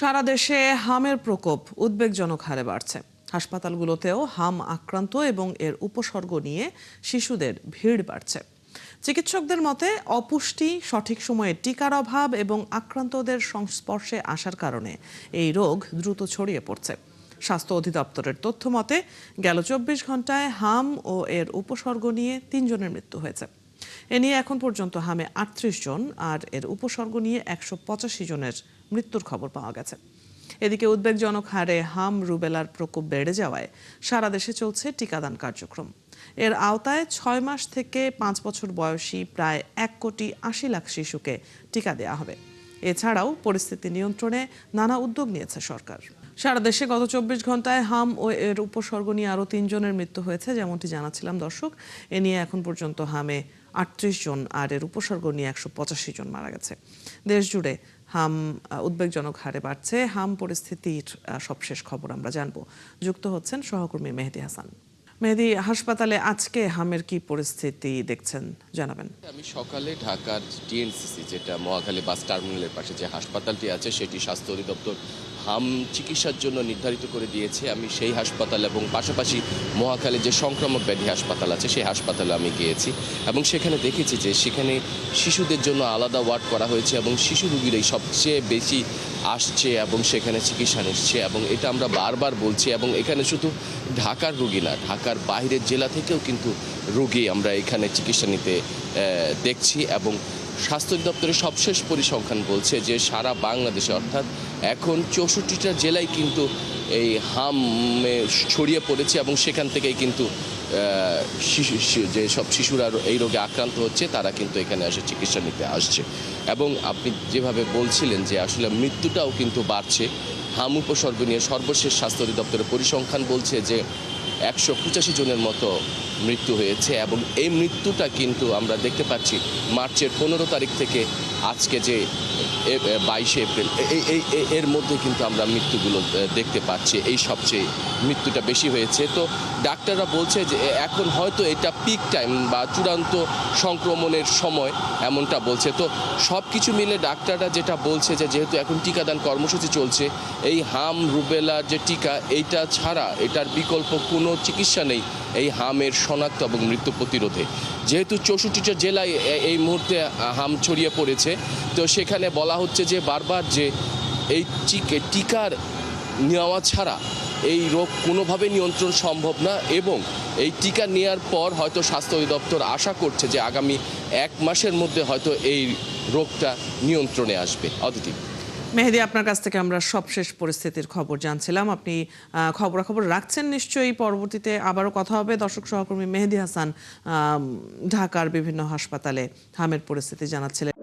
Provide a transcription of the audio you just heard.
সারা দেশে হামের প্রকোপ উদ্বেগজনক হারে বাড়ছে। হাসপাতালগুলোতেও হাম আক্রান্ত এবং এর উপসর্গ নিয়ে শিশুদের ভিড় বাড়ছে। চিকিৎসকদের মতে অপুষ্টি, সঠিক সময়ে টিকার অভাব এবং আক্রান্তদের সংস্পর্শে আসার কারণে এই রোগ দ্রুত ছড়িয়ে পড়ছে। স্বাস্থ্য অধিদপ্তরের তথ্য মতে গেল ২৪ ঘন্টায় হাম ও এর উপসর্গ নিয়ে ৩ জনের মৃত্যু হয়েছে। এ নিয়ে এখন পর্যন্ত হামে ৩৮ জন আর এর উপসর্গ নিয়ে ১৮৫ জনের মৃত্যুর খবর পাওয়া গেছে। এদিকে উদ্বেগজনক হারে হাম রুবেলার প্রকোপ বেড়ে যাওয়ায় সারা দেশে চলছে টিকাদান কার্যক্রম। এর আওতায় ৬ মাস থেকে ৫ বছর বয়সী প্রায় ১,৮০,০০,০০০ শিশুকে টিকা দেওয়া হবে। এছাড়াও পরিস্থিতি নিয়ন্ত্রণে নানা উদ্যোগ নিয়েছে সরকার। সারা দেশে গত ২৪ ঘন্টায় হাম ও এর উপসর্গ নিয়ে আরও ৩ জনের মৃত্যু হয়েছে, যেমনটি জানাচ্ছিলাম দর্শক। এ নিয়ে এখন পর্যন্ত হামে ৩৮ জন আর এর উপসর্গ নিয়ে ১৮৫ জন মারা গেছে। দেশ জুড়ে হাম উদ্বেগজনক হারে বাড়ছে। হাম পরিস্থিতির সবশেষ খবর আমরা জানবো। যুক্ত হচ্ছেন সহকর্মী মেহেদী হাসান। মেহেদী, হাসপাতালে আজকে হামের কি পরিস্থিতি দেখছেন জানাবেন। আমি সকালে ঢাকার ডিএনসিসি, যেটা মহাখালী বাস টার্মিনালের পাশে যে হাসপাতালটি আছে, সেটি স্বাস্থ্য অধিদপ্তর হাম চিকিৎসার জন্য নির্ধারিত করে দিয়েছে। আমি সেই হাসপাতাল এবং পাশাপাশি মহাখালী যে সংক্রামক ব্যাধি হাসপাতাল আছে সেই হাসপাতালে আমি গিয়েছি এবং সেখানে দেখেছি যে সেখানে শিশুদের জন্য আলাদা ওয়ার্ড করা হয়েছে এবং শিশু রোগীরাই সবচেয়ে বেশি আসছে এবং সেখানে চিকিৎসা নিচ্ছে এবং এটা আমরা বারবার বলছি। এবং এখানে শুধু ঢাকার রোগী না, ঢাকার বাইরের জেলা থেকেও কিন্তু রোগী আমরা এখানে চিকিৎসা নিতে দেখছি। এবং স্বাস্থ্য দপ্তরের সবশেষ পরিসংখ্যান বলছে যে সারা বাংলাদেশে অর্থাৎ এখন ৬৪টা জেলায় কিন্তু এই হামে ছড়িয়ে পড়েছে এবং সেখান থেকেই কিন্তু যে সব শিশুরা এই রোগে আক্রান্ত হচ্ছে তারা কিন্তু এখানে এসে চিকিৎসা নিতে আসছে। এবং আপনি যেভাবে বলছিলেন যে আসলে মৃত্যুটাও কিন্তু বাড়ছে। হাম উপসর্গ নিয়ে সর্বশেষ স্বাস্থ্য অধিদপ্তরের পরিসংখ্যান বলছে যে ১৮৫ জনের মতো মৃত্যু হয়েছে এবং এই মৃত্যুটা কিন্তু আমরা দেখতে পাচ্ছি মার্চের ১৫ তারিখ থেকে আজকে যে ২২ এপ্রিল এর মধ্যে কিন্তু আমরা মৃত্যুগুলো দেখতে পাচ্ছি। এই সবচেয়ে মৃত্যুটা বেশি হয়েছে। তো ডাক্তাররা বলছে যে এখন হয়তো এটা পিক টাইম বা চূড়ান্ত সংক্রমণের সময়, এমনটা বলছে। তো সব কিছু মিলে ডাক্তাররা যেটা বলছে যে যেহেতু এখন টিকাদান কর্মসূচি চলছে, এই হাম রুবেলার যে টিকা, এইটা ছাড়া এটার বিকল্প কোনো চিকিৎসা নেই এই হামের শনাক্ত এবং মৃত্যু প্রতিরোধে। যেহেতু ৬৪টা জেলায় এই মুহূর্তে হাম ছড়িয়ে পড়েছে, তো সেখানে বলা হচ্ছে যে বারবার যে এই টিকার নেওয়া ছাড়া এই রোগ কোনোভাবে নিয়ন্ত্রণ সম্ভব না এবং এই টিকা নেওয়ার পর হয়তো স্বাস্থ্য অধিদপ্তর আশা করছে যে আগামী ১ মাসের মধ্যে হয়তো এই রোগটা নিয়ন্ত্রণে আসবে। অদিতি। মেহেদী, আপনার কাছ থেকে আমরা সবশেষ পরিস্থিতির খবর জানছিলাম। আপনি খবরাখবর রাখছেন নিশ্চয়ই। পরবর্তীতে আবারও কথা হবে। দর্শক সহকর্মী মেহেদী হাসান ঢাকার বিভিন্ন হাসপাতালে হামের পরিস্থিতি জানাচ্ছিলেন।